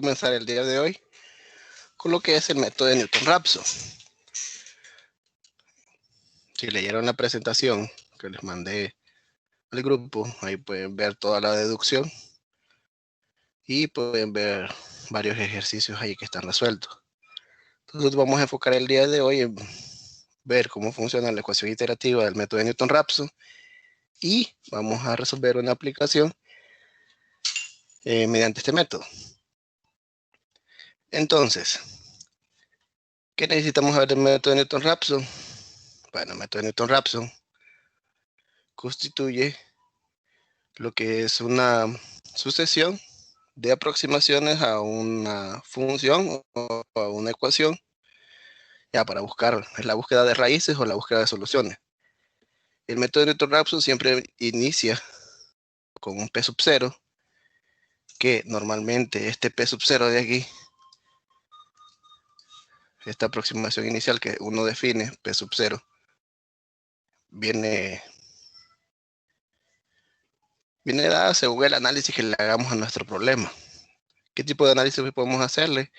comenzar el día de hoy con lo que es el método de Newton-Raphson. Si leyeron la presentación que les mandé al grupo, ahí pueden ver toda la deducción y pueden ver varios ejercicios ahí que están resueltos. Entonces vamos a enfocar el día de hoy en ver cómo funciona la ecuación iterativa del método de Newton-Raphson y vamos a resolver una aplicación mediante este método. Entonces, ¿qué necesitamos ver del método de Newton-Raphson? Bueno, el método de Newton-Raphson constituye lo que es una sucesión de aproximaciones a una función o a una ecuación, ya para buscar, es la búsqueda de raíces o la búsqueda de soluciones. El método de Newton-Raphson siempre inicia con un P sub 0, que normalmente este P sub 0 de aquí, esta aproximación inicial que uno define, P sub 0, viene dada según el análisis que le hagamos a nuestro problema. ¿Qué tipo de análisis podemos hacerle?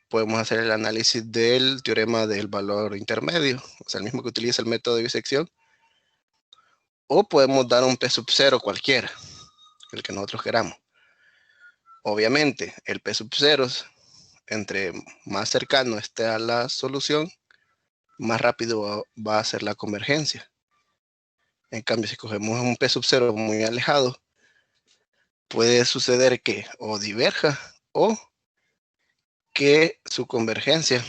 Podemos hacer el análisis del teorema del valor intermedio, o sea, el mismo que utiliza el método de bisección, o podemos dar un P sub 0 cualquiera, el que nosotros queramos. Obviamente, el P sub 0, entre más cercano esté a la solución, más rápido va a ser la convergencia. En cambio, si cogemos un P sub 0 muy alejado, puede suceder que o diverja o que su convergencia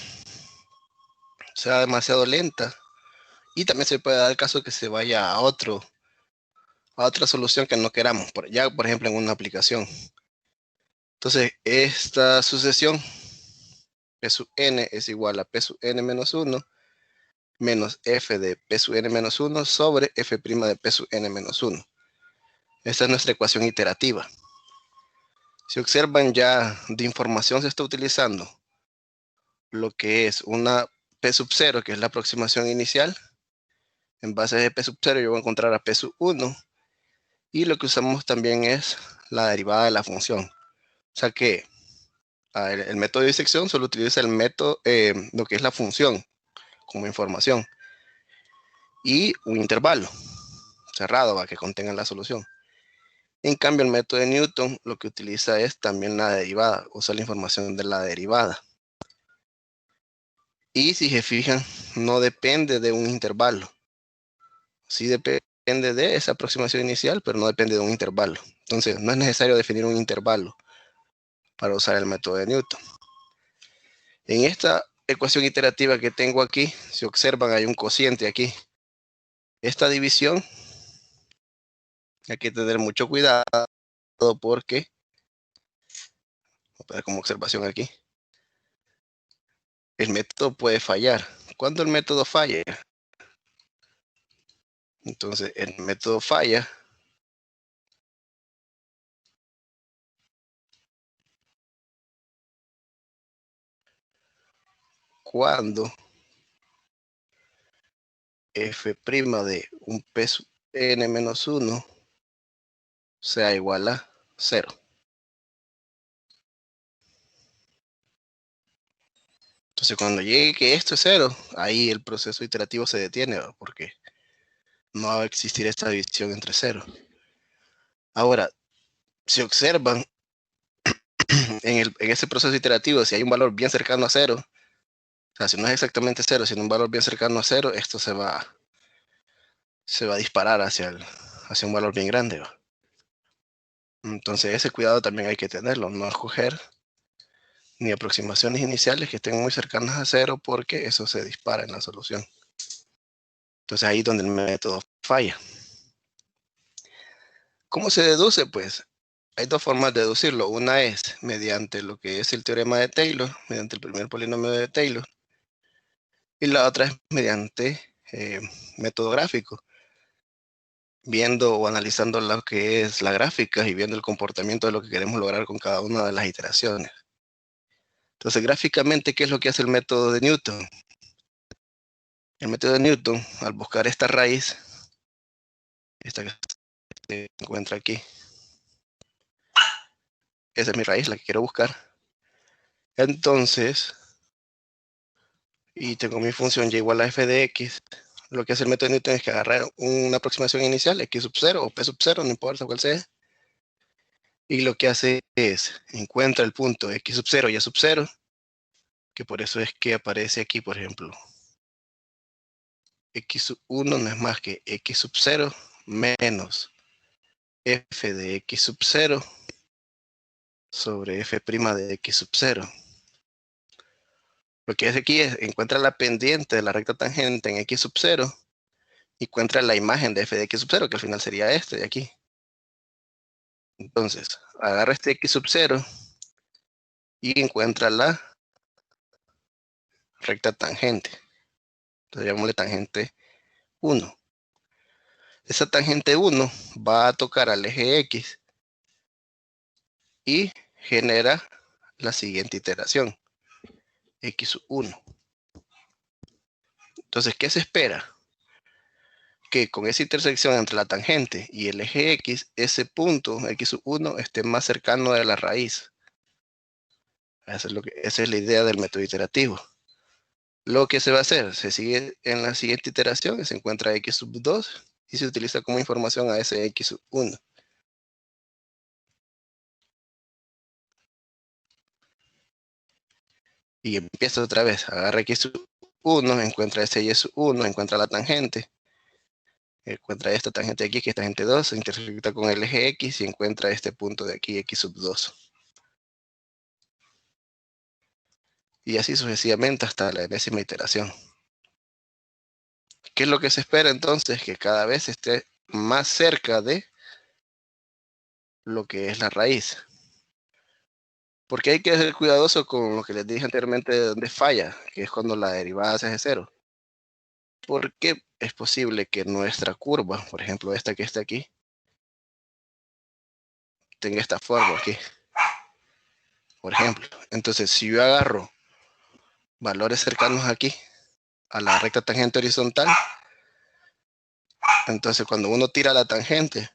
sea demasiado lenta, y también se puede dar el caso que se vaya a otra solución que no queramos, por ejemplo en una aplicación. Entonces esta sucesión P sub n es igual a P sub n menos 1 menos f de P sub n menos 1 sobre f' de P sub n menos 1. Esta es nuestra ecuación iterativa. Si observan, ya de información se está utilizando lo que es una P sub 0, que es la aproximación inicial. En base de P sub 0 yo voy a encontrar a P sub 1, y lo que usamos también es la derivada de la función. O sea que el método de disección solo utiliza el método, lo que es la función como información, y un intervalo cerrado que contenga la solución. En cambio, el método de Newton lo que utiliza es también la derivada, usa la información de la derivada. Y si se fijan, no depende de un intervalo. Sí depende de esa aproximación inicial, pero no depende de un intervalo. Entonces, no es necesario definir un intervalo para usar el método de Newton. En esta ecuación iterativa que tengo aquí, si observan, hay un cociente aquí. Esta división hay que tener mucho cuidado porque, voy a poner como observación aquí, el método puede fallar. ¿Cuándo el método falla? Entonces, el método falla cuando f' de un P sub n menos 1 sea igual a 0. Entonces, cuando llegue que esto es 0, ahí el proceso iterativo se detiene, ¿verdad? Porque no va a existir esta división entre 0. Ahora, si observan, en ese proceso iterativo, si hay un valor bien cercano a 0, o sea, si no es exactamente 0, sino un valor bien cercano a 0, esto se va a disparar hacia un valor bien grande, ¿va? Entonces ese cuidado también hay que tenerlo, no escoger ni aproximaciones iniciales que estén muy cercanas a 0, porque eso se dispara en la solución. Entonces ahí es donde el método falla. ¿Cómo se deduce? Pues hay dos formas de deducirlo. Una es mediante lo que es el teorema de Taylor, mediante el primer polinomio de Taylor. Y la otra es mediante método gráfico, viendo o analizando lo que es la gráfica y viendo el comportamiento de lo que queremos lograr con cada una de las iteraciones. Entonces, gráficamente, ¿qué es lo que hace el método de Newton? El método de Newton, al buscar esta raíz, esta que se encuentra aquí, esa es mi raíz, la que quiero buscar. Entonces, y tengo mi función y igual a f de x, lo que hace el método de Newton es que agarrar una aproximación inicial, x sub 0 o p sub 0, no importa cuál sea, y lo que hace es, encuentra el punto x sub 0 y y sub 0, que por eso es que aparece aquí, por ejemplo, x sub 1 no es más que x sub 0 menos f de x sub 0 sobre f' de x sub 0. Lo que hace aquí es, encuentra la pendiente de la recta tangente en x sub 0 y encuentra la imagen de f de x sub 0, que al final sería este de aquí. Entonces, agarra este x sub 0 y encuentra la recta tangente. Entonces, llamémosle tangente 1. Esa tangente 1 va a tocar al eje X y genera la siguiente iteración, x1. Entonces, ¿qué se espera? Que con esa intersección entre la tangente y el eje X, ese punto x1 esté más cercano de la raíz. Esa es la idea del método iterativo. Lo que se va a hacer, se sigue en la siguiente iteración, se encuentra x sub 2 y se utiliza como información a ese x sub 1. Y empieza otra vez, agarra x sub 1, encuentra ese y sub 1, encuentra la tangente, encuentra esta tangente de aquí, que es tangente 2, se intersecta con el eje X y encuentra este punto de aquí, x sub 2. Y así sucesivamente hasta la enésima iteración. ¿Qué es lo que se espera entonces? Que cada vez esté más cerca de lo que es la raíz. Porque hay que ser cuidadoso con lo que les dije anteriormente de donde falla, que es cuando la derivada se hace cero. Porque es posible que nuestra curva, por ejemplo esta que está aquí, tenga esta forma aquí. Por ejemplo, entonces si yo agarro valores cercanos aquí a la recta tangente horizontal, entonces cuando uno tira la tangente,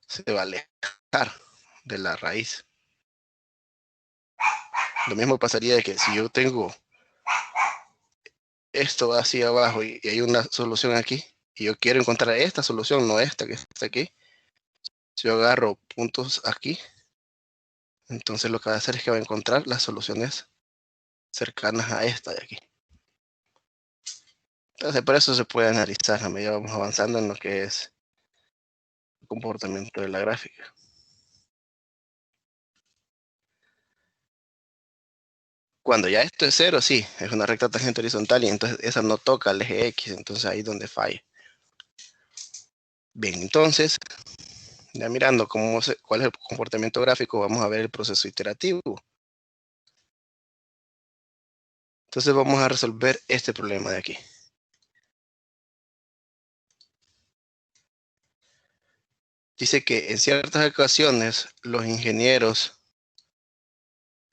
se va a alejar de la raíz. Lo mismo pasaría de que si yo tengo esto hacia abajo y hay una solución aquí, y yo quiero encontrar esta solución, no esta que está aquí, si yo agarro puntos aquí, entonces lo que va a hacer es que va a encontrar las soluciones cercanas a esta de aquí. Entonces por eso se puede analizar a medida que vamos avanzando en lo que es el comportamiento de la gráfica. Cuando ya esto es cero, sí, es una recta tangente horizontal y entonces esa no toca el eje X, entonces ahí es donde falla. Bien, entonces, ya mirando cuál es el comportamiento gráfico, vamos a ver el proceso iterativo. Entonces vamos a resolver este problema de aquí. Dice que en ciertas ocasiones los ingenieros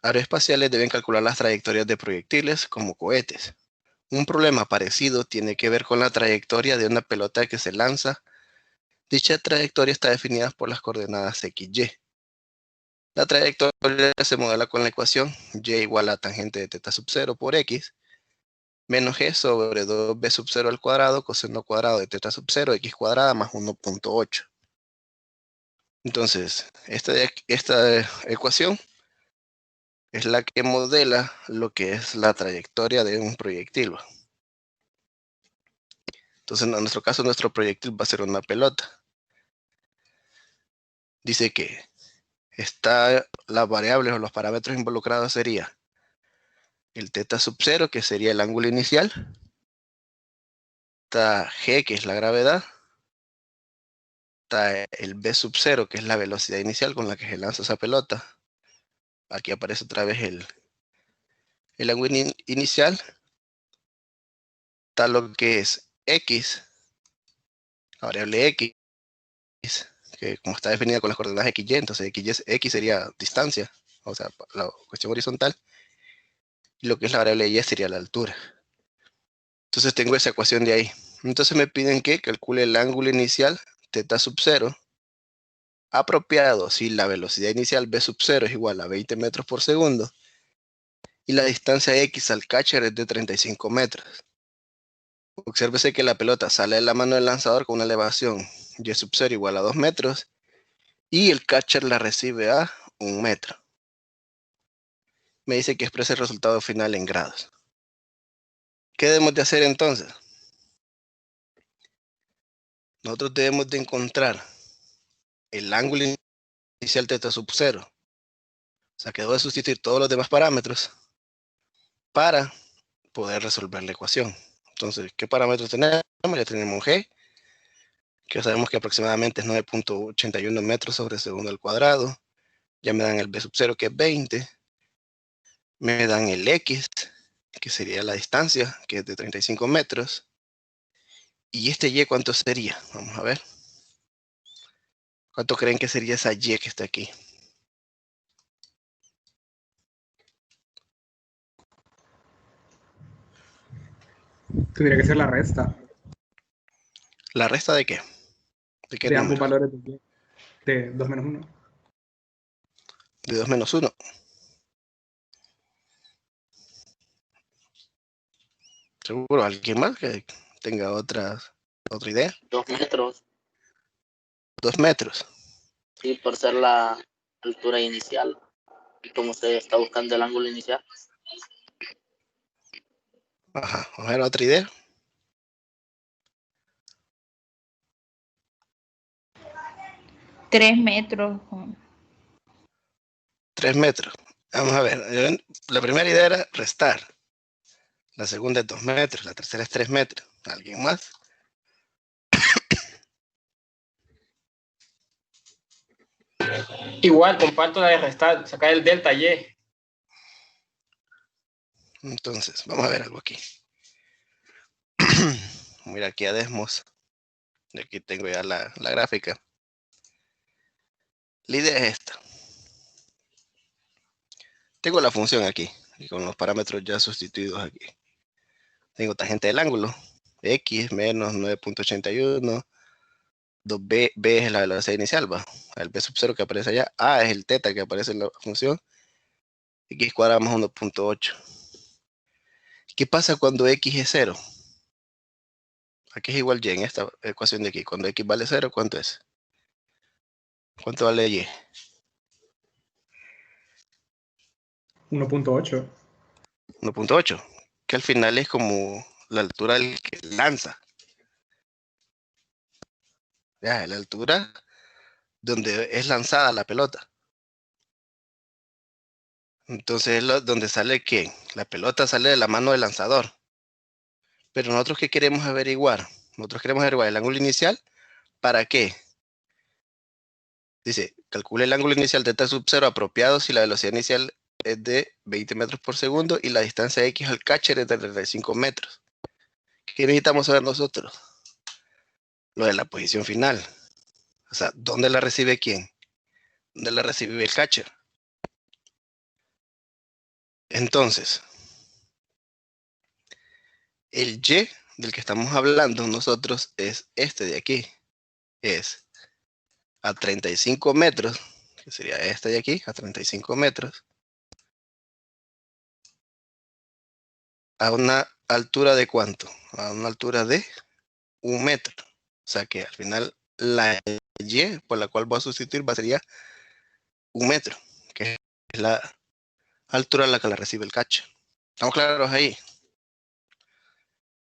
aeroespaciales deben calcular las trayectorias de proyectiles como cohetes. Un problema parecido tiene que ver con la trayectoria de una pelota que se lanza. Dicha trayectoria está definida por las coordenadas x, y. La trayectoria se modela con la ecuación y igual a tangente de teta sub 0 por x menos g sobre 2b sub 0 al cuadrado coseno cuadrado de teta sub 0 x cuadrada más 1.8. Entonces, esta ecuación es la que modela lo que es la trayectoria de un proyectil. Entonces, en nuestro caso, nuestro proyectil va a ser una pelota. Dice que las variables o los parámetros involucrados sería el teta sub 0, que sería el ángulo inicial, está g, que es la gravedad, está el b sub 0, que es la velocidad inicial con la que se lanza esa pelota. Aquí aparece otra vez el ángulo inicial. Está lo que es x, la variable x, que como está definida con las coordenadas x, y, entonces x sería distancia, o sea, la cuestión horizontal, y lo que es la variable y sería la altura. Entonces tengo esa ecuación de ahí. Entonces me piden que calcule el ángulo inicial, teta sub 0, apropiado si la velocidad inicial v sub 0 es igual a 20 metros por segundo y la distancia x al catcher es de 35 metros. Obsérvese que la pelota sale de la mano del lanzador con una elevación y sub 0 igual a 2 metros y el catcher la recibe a 1 metro. Me dice que exprese el resultado final en grados. ¿Qué debemos de hacer entonces? Nosotros debemos de encontrar el ángulo inicial θ sub 0. O sea que debo de sustituir todos los demás parámetros para poder resolver la ecuación. Entonces, ¿qué parámetros tenemos? Ya tenemos G, que sabemos que aproximadamente es 9.81 metros sobre segundo al cuadrado. Ya me dan el v sub 0, que es 20. Me dan el x, que sería la distancia, que es de 35 metros. ¿Y este y cuánto sería? Vamos a ver. ¿Cuánto creen que sería esa y que está aquí? Tendría que ser la resta. ¿La resta de qué? ¿De qué de ambos número? valores de 2 menos 1. De 2 menos 1. ¿Seguro? ¿Alguien más que tenga otra idea? 2 metros. 2 metros. Sí, por ser la altura inicial. Y como se está buscando el ángulo inicial. Ajá. Vamos a ver otra idea. 3 metros. 3 metros. Vamos a ver. La primera idea era restar. La segunda es 2 metros. La tercera es 3 metros. ¿Alguien más? Igual, comparto la de restar, sacar el delta Y. Entonces, vamos a ver algo aquí. Mira aquí a Desmos. Y aquí tengo ya la gráfica. La idea es esta. Tengo la función aquí, y con los parámetros ya sustituidos aquí. Tengo tangente del ángulo, x menos 9.81, 2b, b es la velocidad inicial, va. El b sub 0 que aparece allá, a es el teta que aparece en la función, x cuadrado más 1.8. ¿Qué pasa cuando x es 0? Aquí es igual y en esta ecuación de aquí. Cuando x vale 0, ¿cuánto es? ¿Cuánto vale y? 1.8. 1.8, que al final es como la altura del que lanza. Ya, la altura donde es lanzada la pelota. Entonces es donde sale que la pelota sale de la mano del lanzador. Pero nosotros, ¿qué queremos averiguar? Nosotros queremos averiguar el ángulo inicial. ¿Para qué? Dice, calcule el ángulo inicial de θ sub 0 apropiado si la velocidad inicial es de 20 metros por segundo y la distancia x al catcher es de 35 metros. ¿Qué necesitamos saber nosotros? Lo de la posición final. O sea, ¿dónde la recibe quién? ¿Dónde la recibe el catcher? Entonces, el y del que estamos hablando nosotros es este de aquí. Es a 35 metros, que sería este de aquí, a 35 metros, a una altura de ¿cuánto? A una altura de 1 metro. O sea que al final la y por la cual voy a sustituir sería 1 metro, que es la altura a la que la recibe el catcher. ¿Estamos claros ahí?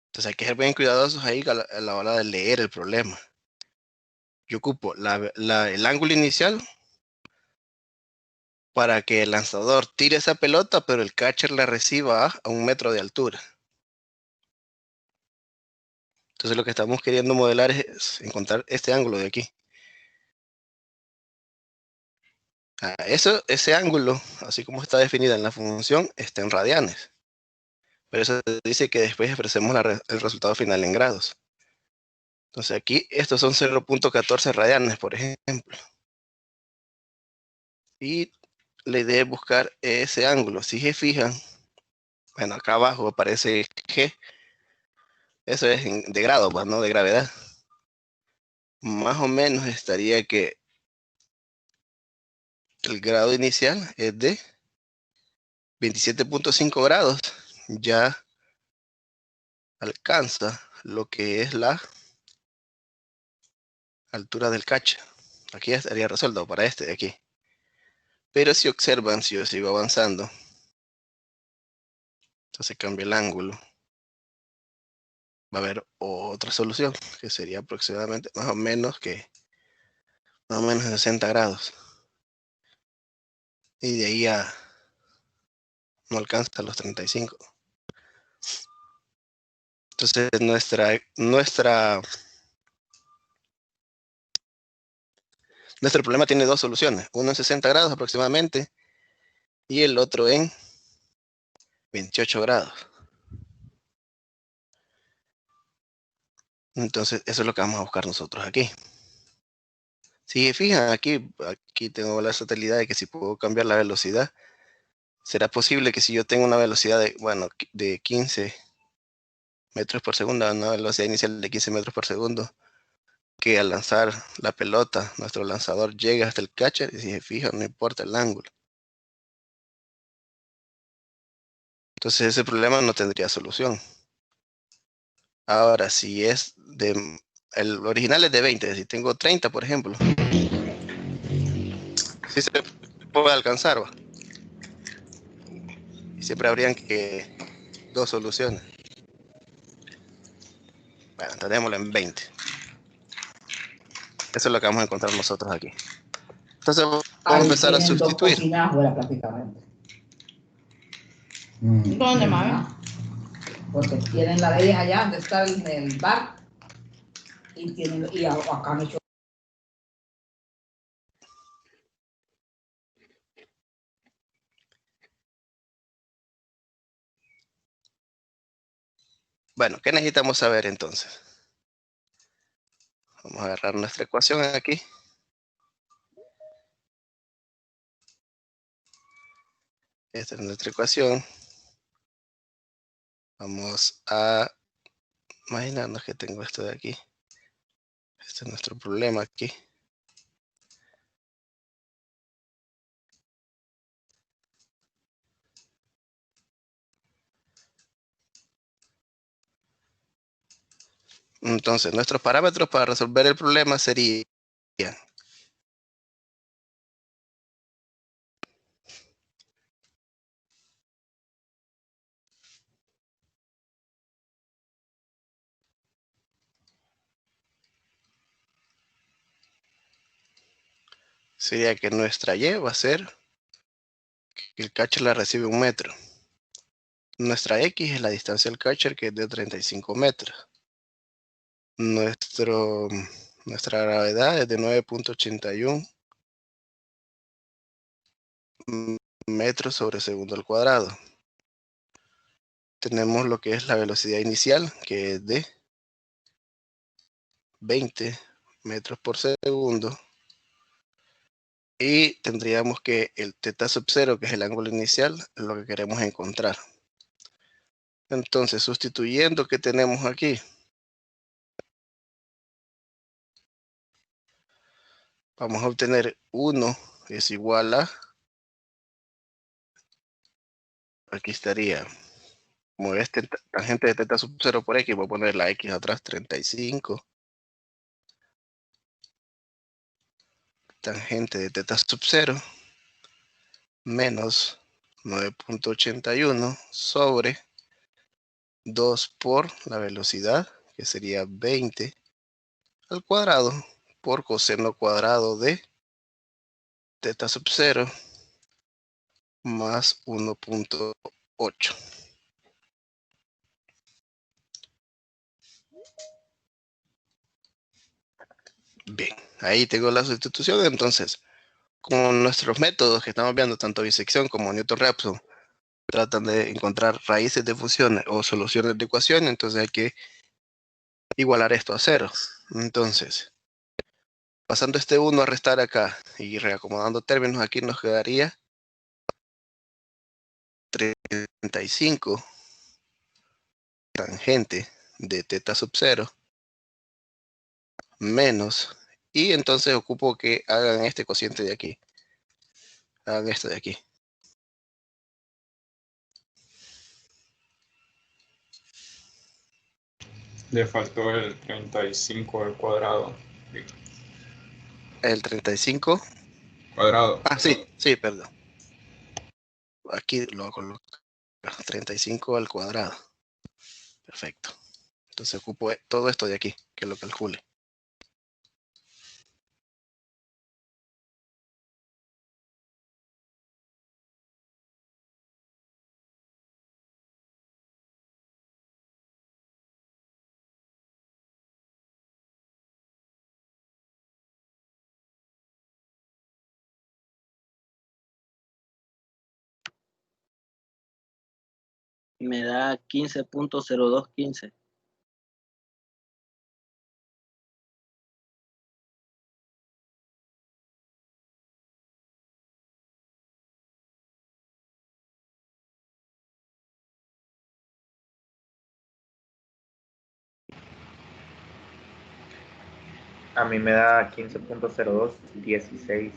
Entonces hay que ser bien cuidadosos ahí a la hora de leer el problema. Yo ocupo el ángulo inicial para que el lanzador tire esa pelota, pero el catcher la reciba a 1 metro de altura. Entonces lo que estamos queriendo modelar es encontrar este ángulo de aquí. Ese ángulo, así como está definida en la función, está en radianes. Pero eso dice que después expresemos el resultado final en grados. Entonces aquí estos son 0.14 radianes, por ejemplo. Y la idea es buscar ese ángulo. Si se fijan, bueno, acá abajo aparece G. Eso es de grado, no de gravedad. Más o menos estaría que el grado inicial es de 27.5 grados. Ya alcanza lo que es la altura del catcher. Aquí ya estaría resuelto para este de aquí. Pero si observan, si yo sigo avanzando, entonces cambia el ángulo. Va a haber otra solución, que sería aproximadamente más o menos 60 grados. Y de ahí a no alcanza los 35. Entonces nuestro problema tiene dos soluciones. Uno en 60 grados aproximadamente y el otro en 28 grados. Entonces eso es lo que vamos a buscar nosotros aquí. Si fijan, aquí tengo la totalidad de que si puedo cambiar la velocidad, será posible que si yo tengo una velocidad de 15 metros por segundo, una velocidad inicial de 15 metros por segundo, que al lanzar la pelota, nuestro lanzador llega hasta el catcher y si se fijan, no importa el ángulo. Entonces ese problema no tendría solución. Ahora, si es el original es de 20, si tengo 30, por ejemplo, sí se puede alcanzar, ¿va? Y siempre habrían dos soluciones. Bueno, tenemos en 20. Eso es lo que vamos a encontrar nosotros aquí. Entonces vamos a empezar a sustituir. Dos cocinas afuera prácticamente. ¿Dónde, mami? Porque tienen la de ellas allá donde está el bar y acá han hecho. Bueno, ¿qué necesitamos saber entonces? Vamos a agarrar nuestra ecuación aquí. Esta es nuestra ecuación. Vamos a imaginarnos que tengo esto de aquí. Este es nuestro problema aquí. Entonces, nuestros parámetros para resolver el problema serían que nuestra Y va a ser que el catcher la recibe 1 metro. Nuestra X es la distancia del catcher, que es de 35 metros. Nuestra gravedad es de 9.81 metros sobre segundo al cuadrado. Tenemos lo que es la velocidad inicial, que es de 20 metros por segundo. Y tendríamos que el θ sub 0, que es el ángulo inicial, es lo que queremos encontrar. Entonces, sustituyendo, ¿qué tenemos aquí? Vamos a obtener 1 es igual a, aquí estaría, como este tangente de θ sub 0 por X, voy a poner la X atrás, 35. Tangente de θ sub 0 menos 9.81 sobre 2 por la velocidad, que sería 20 al cuadrado por coseno cuadrado de θ sub 0 más 1.8. Bien, ahí tengo la sustitución. Entonces, con nuestros métodos que estamos viendo, tanto bisección como Newton-Raphson, tratan de encontrar raíces de funciones o soluciones de ecuaciones, entonces hay que igualar esto a 0. Entonces, pasando este 1 a restar acá y reacomodando términos, aquí nos quedaría 35 tangente de θ sub 0 menos, y entonces ocupo que hagan este cociente de aquí. Hagan esto de aquí. Le faltó el 35 al cuadrado. El 35. Cuadrado. Ah, sí, perdón. Aquí lo coloco. 35 al cuadrado. Perfecto. Entonces ocupo todo esto de aquí, que lo calcule. Me da 15.0215. A mí me da 15.0216.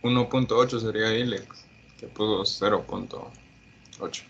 .8 sería Ilex, que puso 0.8.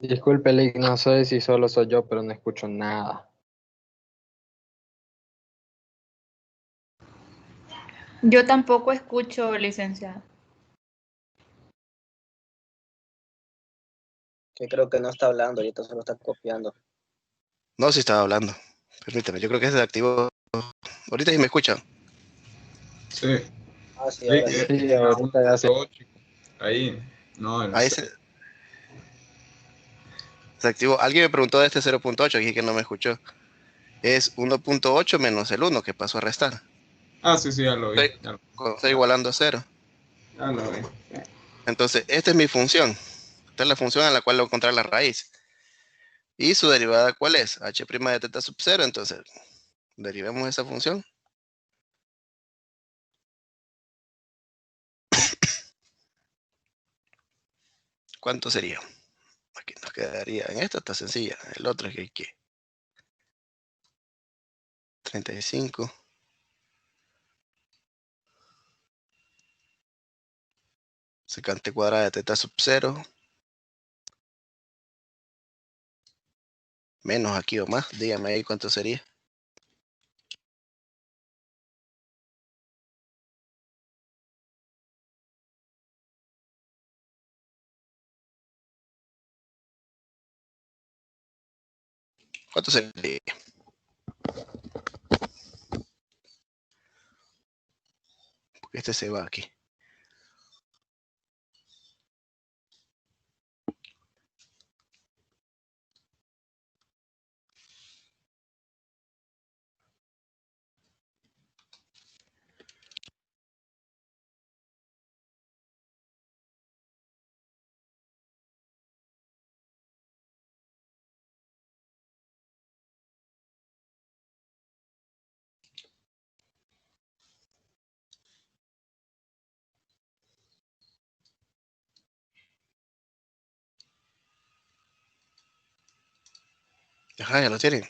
Disculpe, Lick, no sé si solo soy yo, pero no escucho nada. Yo tampoco escucho, licenciado. Que creo que no está hablando, ahorita solo está copiando. No, sí estaba hablando. Permíteme, yo creo que se desactivó. Ahorita sí me escuchan. Sí. Ah, sí, Lick, ahora sí. Sí, el ahorita ya sé. 1.8. Ahí. No, el Ahí se activó. Alguien me preguntó de este 0.8, aquí que no me escuchó. Es 1.8 menos el 1 que pasó a restar. Ah, sí, ya lo vi. Cuando está igualando a 0. Ya lo vi. Entonces, esta es mi función. Esta es la función en la cual voy a encontrar la raíz. ¿Y su derivada cuál es? H' de teta sub 0. Entonces, derivemos esa función. ¿Cuánto sería? Aquí nos quedaría. En esta está sencilla. El otro es que hay que 35. Secante cuadrada de teta sub 0. Menos aquí o más. Dígame ahí cuánto sería. ¿Cuánto sería? Porque este se va aquí. Ajá, ya lo tienen.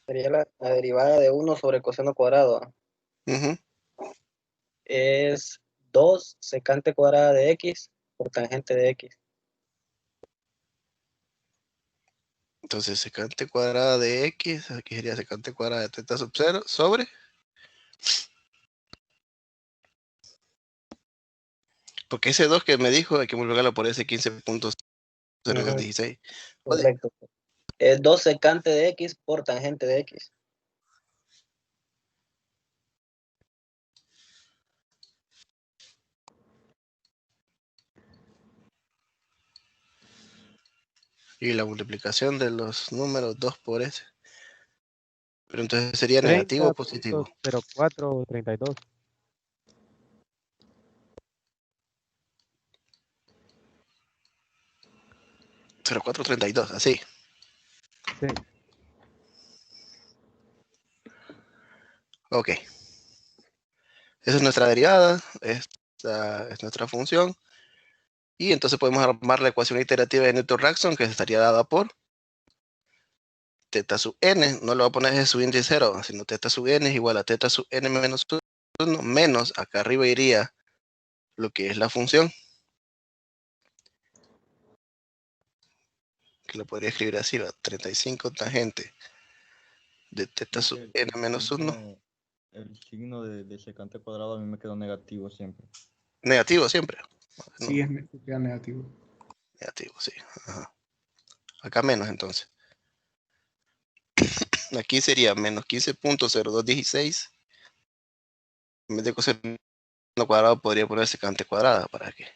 Sería la derivada de 1 sobre coseno cuadrado. Ujú. Es 2 secante cuadrada de x por tangente de x. Entonces, secante cuadrada de x, aquí sería secante cuadrada de teta sub 0 sobre. Porque ese 2 que me dijo hay que multiplicarlo por ese 15.016. Correcto. Es 2 secante de x por tangente de x. Y la multiplicación de los números 2 por ese. Pero entonces sería negativo o positivo. 30.0432. 0,432, así. Sí. Ok. Esa es nuestra derivada. Esta es nuestra función. Y entonces podemos armar la ecuación iterativa de Newton-Raphson, que estaría dada por teta sub n. No le voy a poner ese su índice 0, sino teta sub n es igual a teta sub n menos 1 menos, acá arriba iría lo que es la función. Que lo podría escribir así, va, 35 tangente de teta sub n menos 1. El signo de secante cuadrado a mí me quedó negativo siempre. Negativo siempre. Sí, queda negativo. Negativo, sí. Ajá. Acá menos entonces. Aquí sería menos 15.0216. En vez de coseno cuadrado podría poner secante cuadrada. ¿Para qué?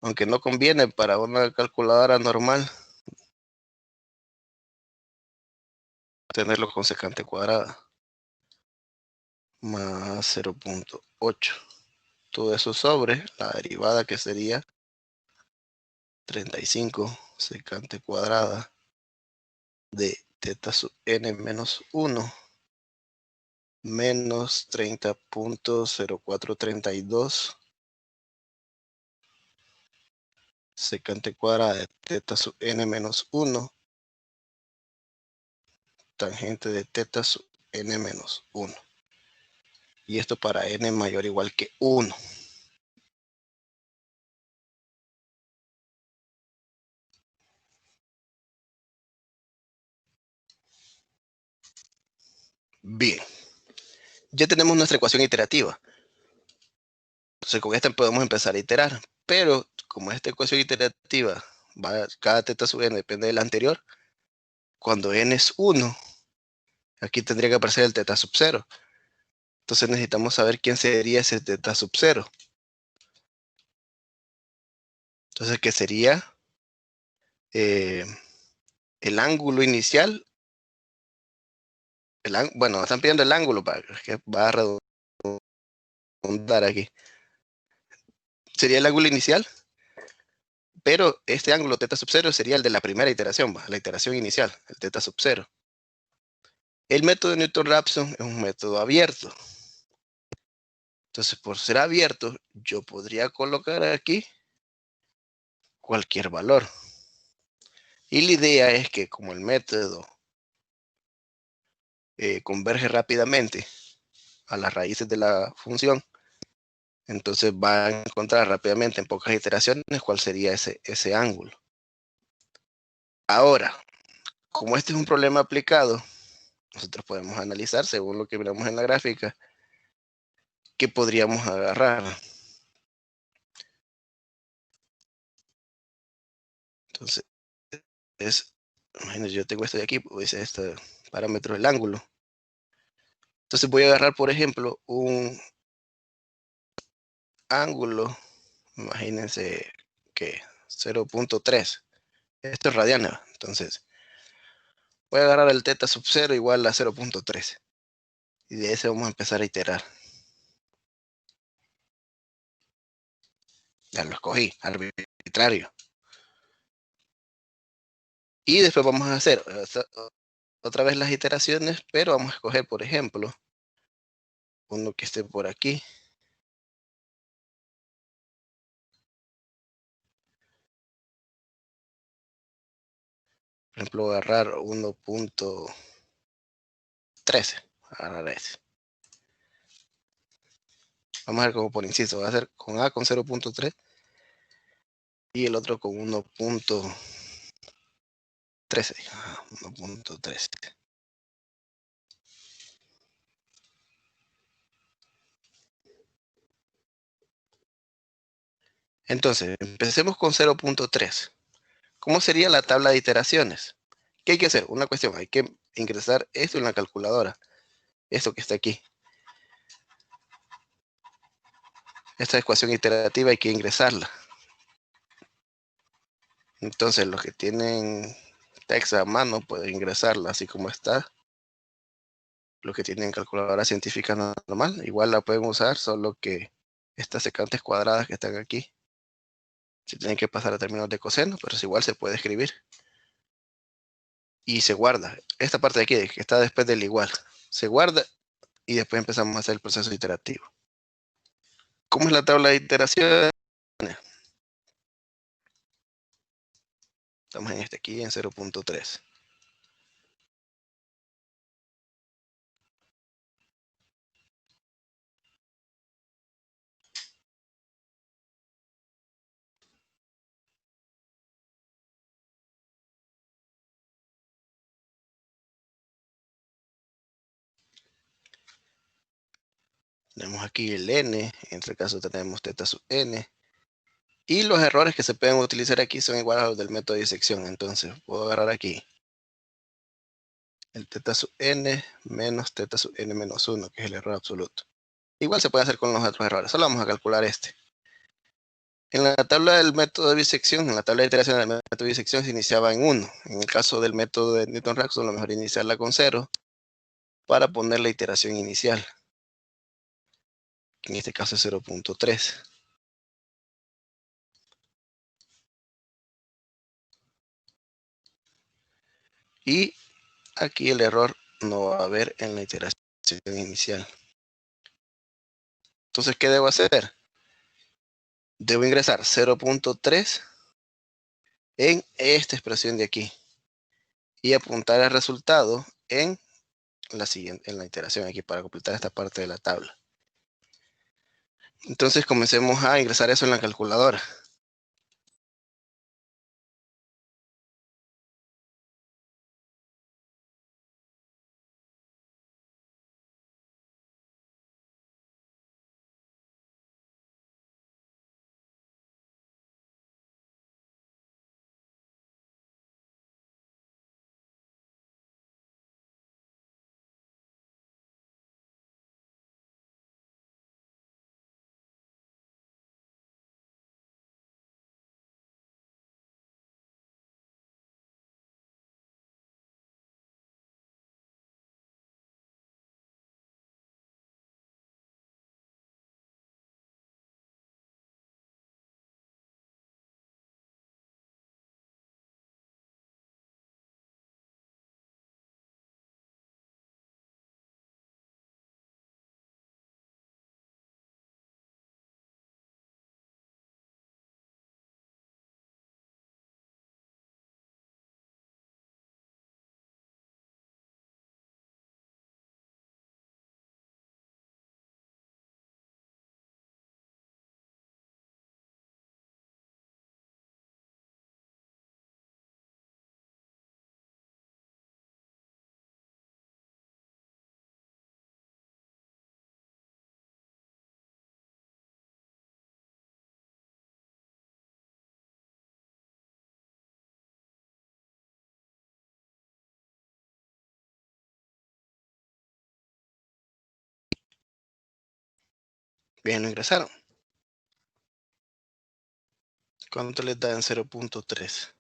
Aunque no conviene para una calculadora normal tenerlo con secante cuadrada. Más 0.8. Todo eso sobre la derivada que sería 35 secante cuadrada de teta sub n menos 1 menos 30.0432 secante cuadrada de teta sub n menos 1 tangente de teta sub n menos 1. Y esto para n mayor o igual que 1. Bien. Ya tenemos nuestra ecuación iterativa. Entonces con esta podemos empezar a iterar. Pero como esta ecuación iterativa, cada teta sub n depende de la anterior, cuando n es 1, aquí tendría que aparecer el teta sub 0. Entonces necesitamos saber quién sería ese teta sub 0. Entonces, ¿qué sería? El ángulo inicial. Bueno, están pidiendo el ángulo para que va a redondar aquí. Sería el ángulo inicial, pero este ángulo teta sub 0 sería el de la primera iteración, la iteración inicial, el teta sub 0. El método de Newton-Raphson es un método abierto. Entonces, por ser abierto, yo podría colocar aquí cualquier valor. Y la idea es que como el método converge rápidamente a las raíces de la función, entonces va a encontrar rápidamente en pocas iteraciones cuál sería ese ángulo. Ahora, como este es un problema aplicado, nosotros podemos analizar, según lo que miramos en la gráfica, qué podríamos agarrar. Entonces, imagínense, yo tengo esto de aquí, pues este parámetro del ángulo. Entonces voy a agarrar, por ejemplo, un ángulo, imagínense que 0.3. Esto es radiano. Entonces, Voy a agarrar el teta sub 0 igual a 0.13. Y de ese vamos a empezar a iterar. Ya lo escogí, arbitrario. Y después vamos a hacer otra vez las iteraciones, pero vamos a escoger, por ejemplo, uno que esté por aquí. Por ejemplo, voy a agarrar 1.13. Agarrar ese. Vamos a ver como por inciso. Va a ser con A con 0.3 y el otro con 1.13. 1.13. Entonces, empecemos con 0.3. ¿Cómo sería la tabla de iteraciones? ¿Qué hay que hacer? Una cuestión, hay que ingresar esto en la calculadora. Esto que está aquí. Esta ecuación iterativa hay que ingresarla. Entonces, los que tienen text a mano pueden ingresarla así como está. Los que tienen calculadora científica normal, igual la pueden usar, solo que estas secantes cuadradas que están aquí se tienen que pasar a términos de coseno, pero igual se puede escribir. Y se guarda. Esta parte de aquí, que está después del igual, se guarda y después empezamos a hacer el proceso iterativo. ¿Cómo es la tabla de iteraciones? Estamos en este aquí, en 0.3. Tenemos aquí el n, en este caso tenemos teta sub n. Y los errores que se pueden utilizar aquí son iguales a los del método de disección. Entonces, puedo agarrar aquí el teta sub n menos teta sub n menos 1, que es el error absoluto. Igual se puede hacer con los otros errores. Solo vamos a calcular este. En la tabla del método de bisección, en la tabla de iteración del método de bisección se iniciaba en 1. En el caso del método de Newton-Raphson, lo mejor iniciarla con 0 para poner la iteración inicial. Que en este caso es 0.3. Y aquí el error no va a haber en la iteración inicial. Entonces, ¿qué debo hacer? Debo ingresar 0.3 en esta expresión de aquí y apuntar el resultado en la siguiente, en la iteración aquí para completar esta parte de la tabla. Entonces comencemos a ingresar eso en la calculadora. Bien, lo ingresaron. ¿Cuánto les da en 0.3?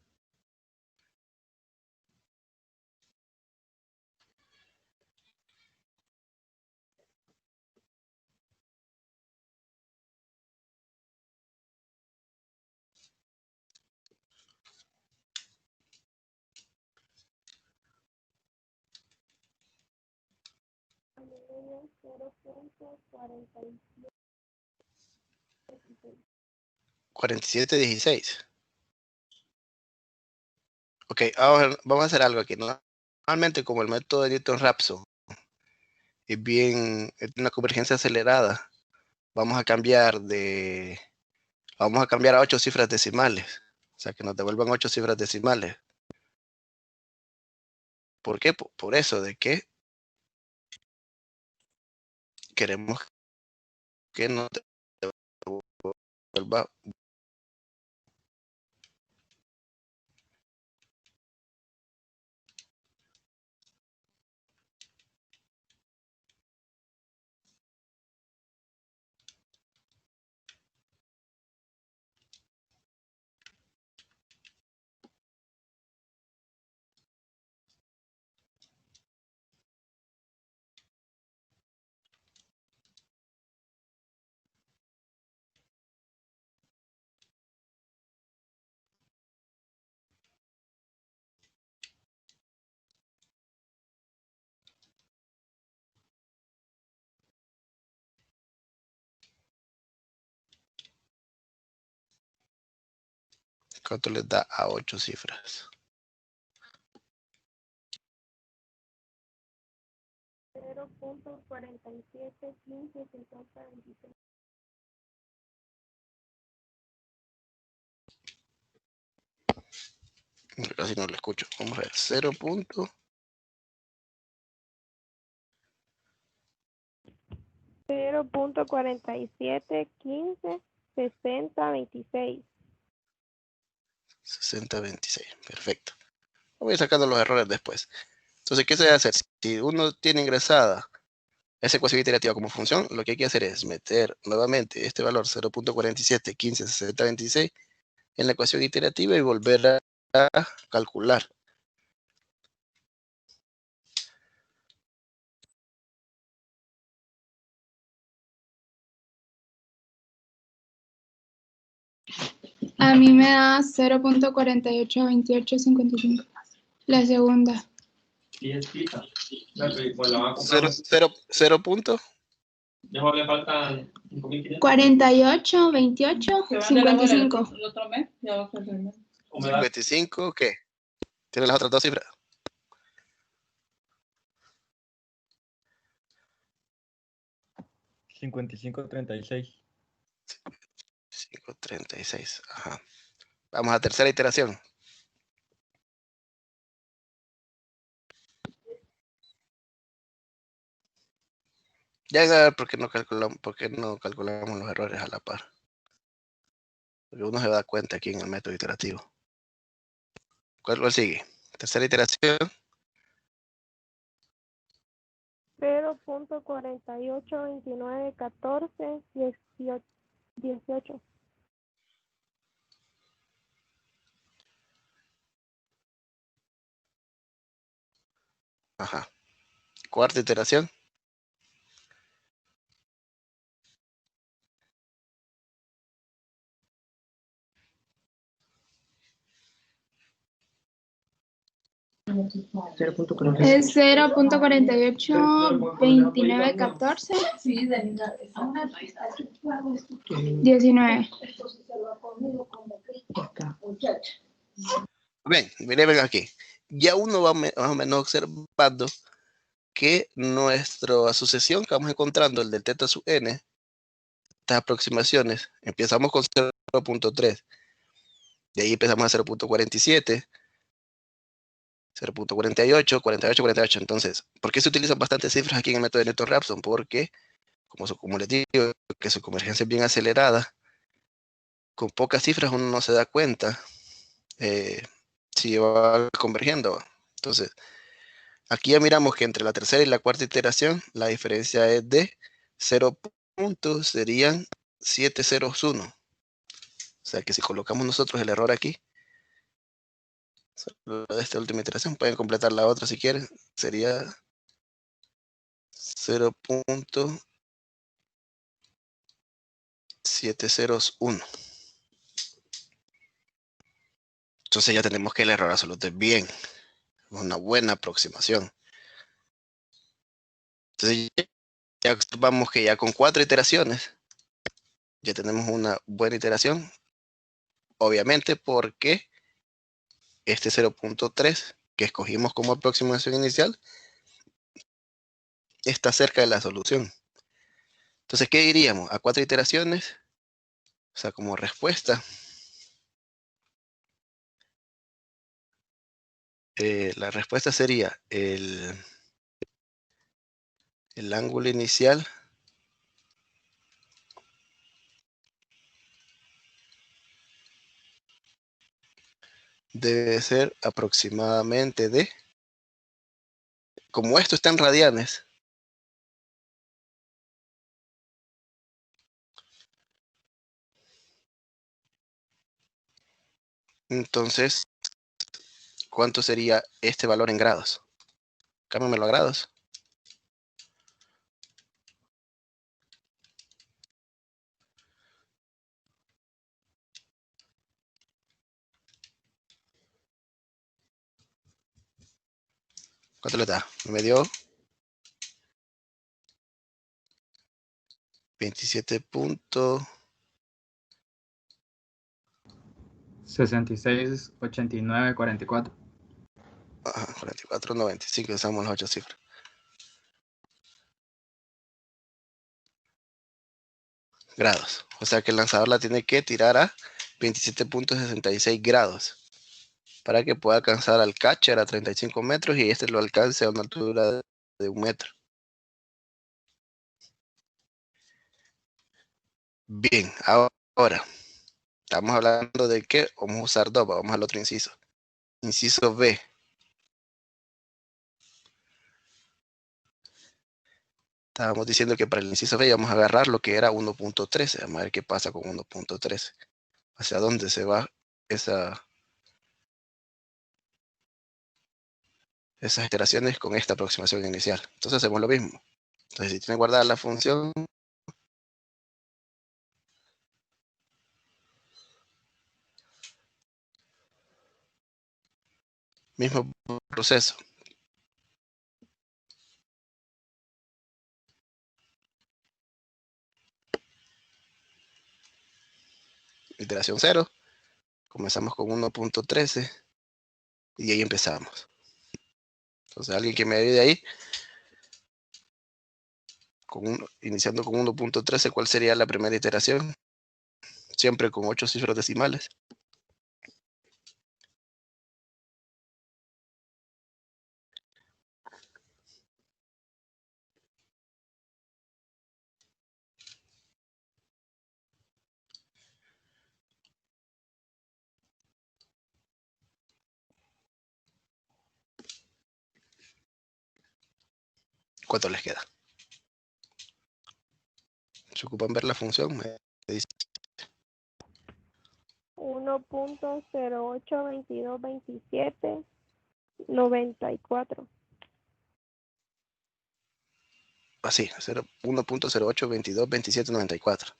4716. Ok, ahora vamos a hacer algo aquí. Normalmente, como el método de Newton-Raphson es una convergencia acelerada, vamos a cambiar a 8 cifras decimales. O sea, que nos devuelvan 8 cifras decimales. ¿Por qué? Por eso de que queremos que nos devuelva ¿cuánto les da a 8 cifras? 0.47155026. Casi no lo escucho. Vamos a ver. 0. 0.47156026. 6026. Perfecto. Voy a ir sacando los errores después. Entonces, ¿qué se debe hacer? Si uno tiene ingresada esa ecuación iterativa como función, lo que hay que hacer es meter nuevamente este valor 0.47156026 en la ecuación iterativa y volver a calcular. A mí me da 0.482855. La segunda. 0 punto. Ya le faltan 5.500. 482855. El otro mes, ya va a ser el mes. 55, ¿qué? ¿Tiene las otras dos cifras? $55.36. 5.36. Ajá. Vamos a tercera iteración. Ya a ver por qué no calculamos los errores a la par. Porque uno se da cuenta aquí en el método iterativo. ¿Cuál sigue? Tercera iteración. 0.48291418. Ajá. Cuarta iteración. 19. Bien, miren aquí. Ya uno va más o menos observando que nuestra asociación que vamos encontrando, el del teta sub n, estas aproximaciones, empezamos con 0.3. De ahí empezamos a 0.47. 0.48, 48, 48. Entonces, ¿por qué se utilizan bastantes cifras aquí en el método de Newton-Raphson? Porque, como les digo, que su convergencia es bien acelerada, con pocas cifras uno no se da cuenta si va convergiendo. Entonces, aquí ya miramos que entre la tercera y la cuarta iteración, la diferencia es de 0 puntos, serían 7 ceros 1. O sea que si colocamos nosotros el error aquí, de esta última iteración, pueden completar la otra si quieren, sería 0.701. Entonces ya tenemos que el error absoluto es bien, una buena aproximación. Entonces ya observamos que ya con 4 iteraciones ya tenemos una buena iteración. Obviamente porque este 0.3 que escogimos como aproximación inicial está cerca de la solución. Entonces, ¿qué diríamos? A 4 iteraciones, o sea, como respuesta, la respuesta sería el ángulo inicial debe ser aproximadamente de, como esto está en radianes, entonces, ¿cuánto sería este valor en grados? Cámbiamelo a grados. ¿Cuánto le da? Me dio 27. 66, 89, 44. Ajá, 44, 95, usamos las 8 cifras. Grados. O sea que el lanzador la tiene que tirar a 27.66 grados para que pueda alcanzar al catcher a 35 metros y este lo alcance a una altura de 1 metro. Bien, ahora estamos hablando de que vamos a usar 2, vamos al otro inciso. Inciso B. Estábamos diciendo que para el inciso B vamos a agarrar lo que era 1.13. Vamos a ver qué pasa con 1.13. ¿Hacia dónde se va esas iteraciones con esta aproximación inicial? Entonces hacemos lo mismo. Entonces si tiene guardada la función, mismo proceso. Iteración 0. Comenzamos con 1.13 y ahí empezamos. Entonces alguien que me ayude ahí, iniciando con 1.13, ¿cuál sería la primera iteración? Siempre con 8 cifras decimales. ¿Cuánto les queda? ¿Se ocupan ver la función? Me dice. 1.08222794. Así, 1.08222794.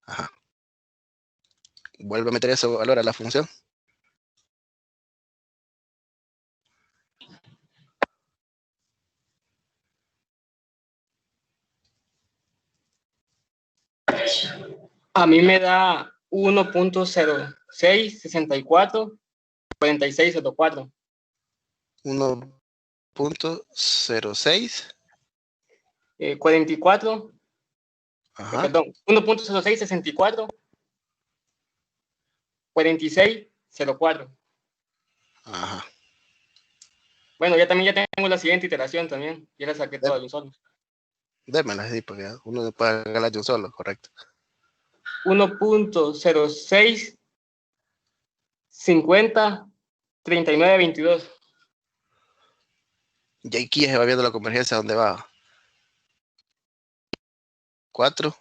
Ajá. Vuelve a meter ese valor a la función. A mí me da 1.0664 4604. 1.06 44. Ajá. Perdón, 1.0664 4604. Ajá. Bueno, ya tengo la siguiente iteración también. Ya la saqué toda de un solo. Démela así, porque uno no puede ganar de un solo, correcto. 1.0650 3922. Y aquí se va viendo la convergencia donde va. 4.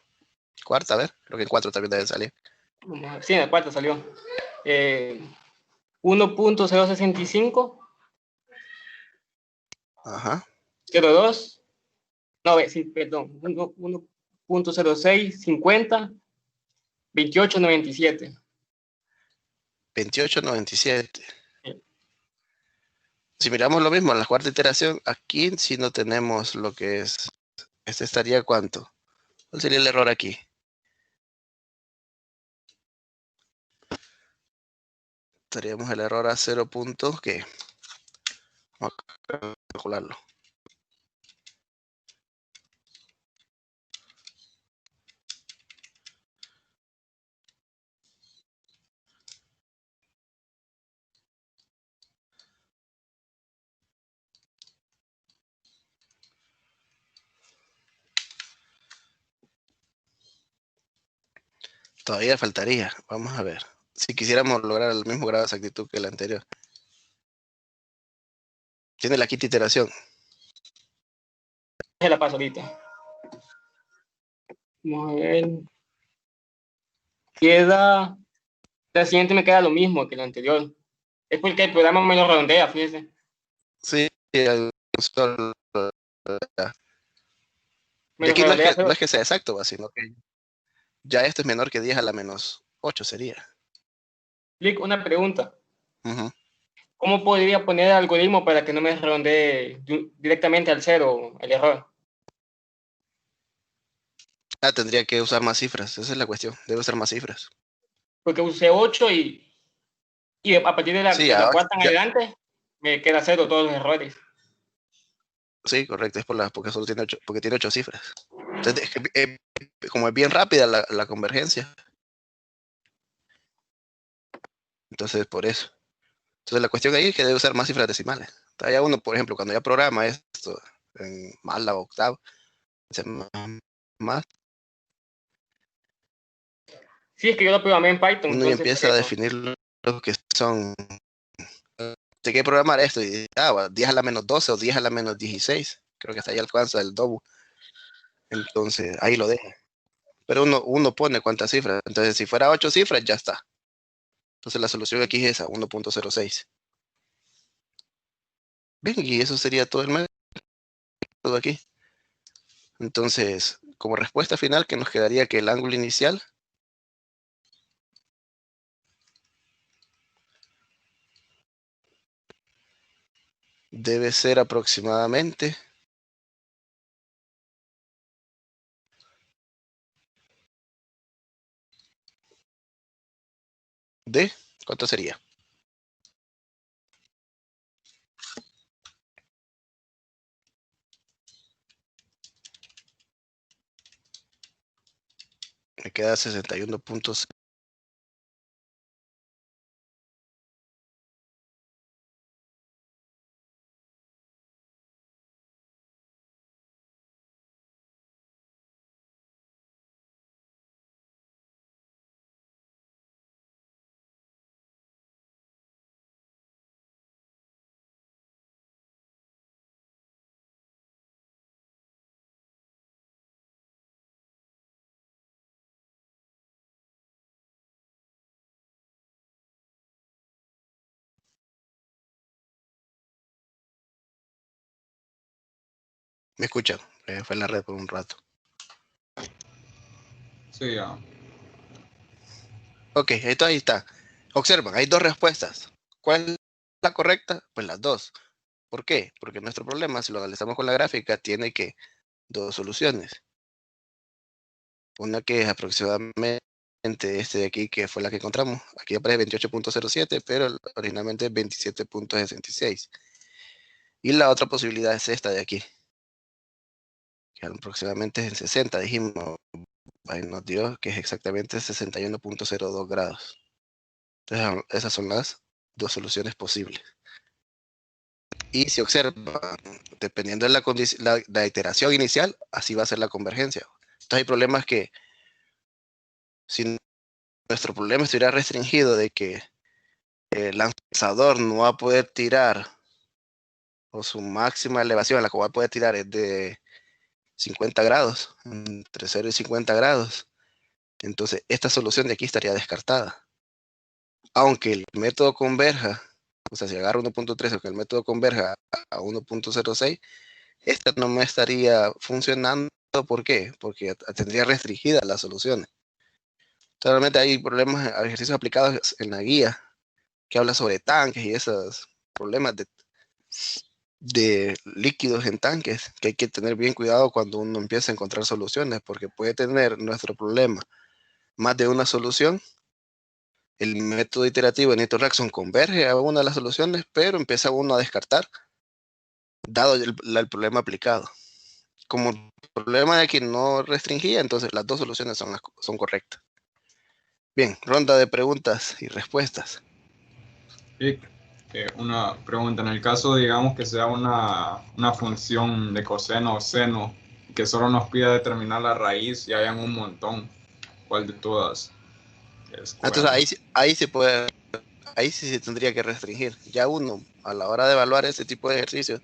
Cuarta, a ver. Creo que en 4 también debe salir. Sí, en el cuarto salió. 1.065. Ajá. 02. No, sí, perdón. 1.0650 2897. 2897. Si miramos lo mismo en la cuarta iteración, aquí si no tenemos lo que es, este estaría ¿cuánto? ¿Cuál sería el error aquí? Estaríamos el error a 0 puntos, ¿qué? Vamos a calcularlo. Todavía faltaría. Vamos a ver. Si quisiéramos lograr el mismo grado de exactitud que el anterior. Tiene la quinta iteración. Se la paso ahorita. Vamos a ver. Queda... La siguiente me queda lo mismo que la anterior. Es porque el programa me lo redondea, fíjese. Sí, solo... Me Y lo aquí no redondea, es que sea exacto, sino que ya esto es menor que 10 a la menos 8 sería. Lick, una pregunta. Ujú. ¿Cómo podría poner el algoritmo para que no me redondee directamente al 0 el error? Ah, tendría que usar más cifras. Esa es la cuestión. Debe usar más cifras. Porque usé 8 y a partir de la, Sí, de la ahora cuarta en ya- adelante me queda 0 todos los errores. sí, correcto. Es porque solo tiene 8, porque tiene 8 cifras. Entonces, es que, como es bien rápida la convergencia. Entonces, por eso. Entonces, la cuestión ahí es que debe usar más cifras decimales. Entonces, ya uno, por ejemplo, cuando ya programa esto en MATLAB o octavo, más, Sí, es que yo lo programé en Python, uno ya entonces por empieza a eso. definir lo que son. Te que programar esto y 10 a la menos 12 o 10 a la menos 16. Creo que hasta ahí alcanza el doble. Entonces, ahí lo deja. Pero uno pone cuántas cifras. Entonces, si fuera 8 cifras, ya está. Entonces, la solución aquí es esa, 1.06. Bien, y eso sería todo el método aquí. Entonces, como respuesta final, que nos quedaría que el ángulo inicial debe ser aproximadamente de, ¿cuánto sería? Me queda 61 puntos. ¿Me escuchan? Fue en la red por un rato. Sí, ya. Ok, ahí está. Observan, hay dos respuestas. ¿Cuál es la correcta? Pues las dos. ¿Por qué? Porque nuestro problema, si lo analizamos con la gráfica, tiene que dos soluciones. Una que es aproximadamente este de aquí, que fue la que encontramos. Aquí aparece 28.07, pero originalmente es 27.66. Y la otra posibilidad es esta de aquí, que aproximadamente es en 60, dijimos. Ahí nos dio que es exactamente 61.02 grados. Entonces, esas son las dos soluciones posibles. Y si observan, dependiendo de la iteración inicial, así va a ser la convergencia. Entonces hay problemas que, si nuestro problema estuviera restringido de que el lanzador no va a poder tirar, o su máxima elevación a la que va a poder tirar es de 50 grados, entre 0 y 50 grados, entonces esta solución de aquí estaría descartada. Aunque el método converja, o sea, si agarro 1.3 o que el método converja a 1.06, esta no me estaría funcionando. ¿Por qué? Porque tendría restringidas las soluciones. Realmente hay problemas, ejercicios aplicados en la guía que habla sobre tanques y esos problemas de líquidos en tanques, que hay que tener bien cuidado cuando uno empieza a encontrar soluciones, porque puede tener nuestro problema más de una solución. El método iterativo de Newton-Raphson converge a una de las soluciones, pero empieza uno a descartar, dado el problema aplicado. Como el problema de aquí no restringía, entonces las dos soluciones son correctas. Bien, ronda de preguntas y respuestas. Sí, una pregunta. En el caso, digamos, que sea una función de coseno o seno, que solo nos pida determinar la raíz y hayan un montón, ¿cuál de todas es Entonces ahí se puede, ahí sí se tendría que restringir. Ya uno, a la hora de evaluar ese tipo de ejercicios,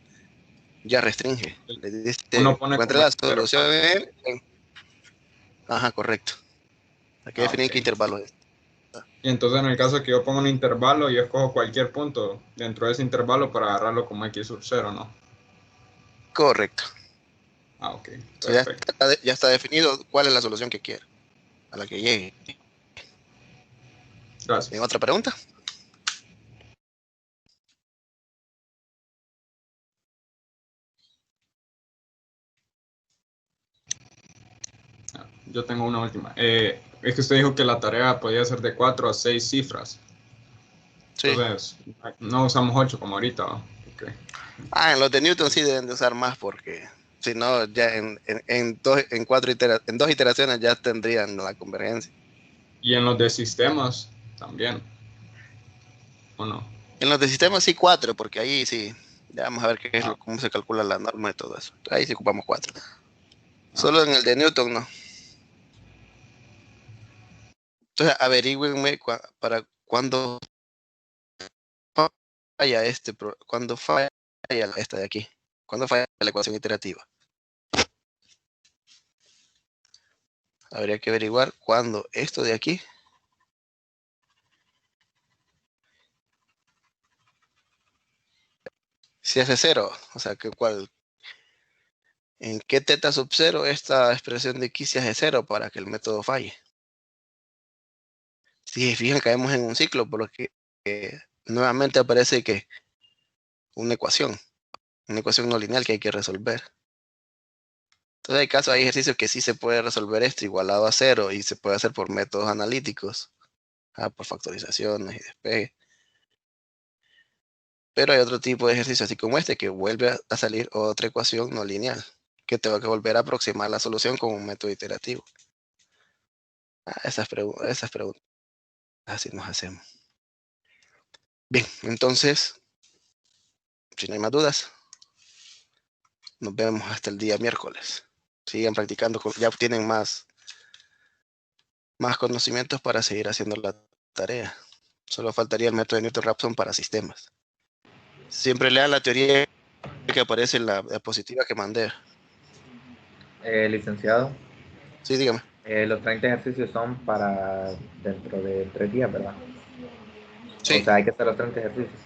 ya restringe. Le dice, uno pone encuentre como la solución Ajá, correcto. Hay que definir qué intervalo es. Y entonces en el caso que yo ponga un intervalo, yo escojo cualquier punto dentro de ese intervalo para agarrarlo como x sub 0, ¿no? Correcto. Ok, Entonces perfecto. ya está definido cuál es la solución que quiere, a la que llegue. Gracias. ¿Tiene otra pregunta? Yo tengo una última. Es que usted dijo que la tarea podía ser de 4 a 6 cifras. Sí. Entonces, no usamos 8 como ahorita, ¿no? Okay. En los de Newton sí deben de usar más porque si no, ya en dos iteraciones ya tendrían la convergencia. Y en los de sistemas también, ¿o no? En los de sistemas sí 4, porque ahí sí, ya vamos a ver cómo se calcula la norma y todo eso. Ahí sí ocupamos 4. Solo en el de Newton no. Entonces averigüenme para cuándo falla cuando falla esta de aquí, cuando falla la ecuación iterativa. Habría que averiguar cuándo esto de aquí se hace 0, o sea, en qué teta sub 0 esta expresión de aquí se hace 0 para que el método falle. Si se fijan, caemos en un ciclo, por lo que nuevamente aparece que una ecuación no lineal que hay que resolver. Entonces hay ejercicios que sí se puede resolver esto igualado a 0 y se puede hacer por métodos analíticos, por factorizaciones y despegue. Pero hay otro tipo de ejercicio así como este que vuelve a salir otra ecuación no lineal, que tengo que volver a aproximar la solución con un método iterativo. Esas preguntas así nos hacemos. Bien, entonces, si no hay más dudas, nos vemos hasta el día miércoles. Sigan practicando, ya tienen más conocimientos para seguir haciendo la tarea. Solo faltaría el método de Newton-Raphson para sistemas. Siempre lean la teoría que aparece en la diapositiva que mandé. Licenciado. Sí, dígame. Los 30 ejercicios son para dentro de 3 días, ¿verdad? Sí. O sea, hay que hacer los 30 ejercicios.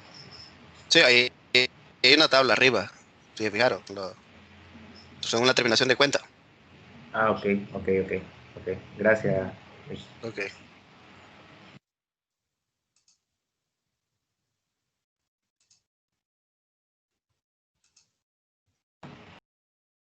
Sí, hay una tabla arriba. Si se fijaron, son una terminación de cuenta. Ok. Gracias. Ok.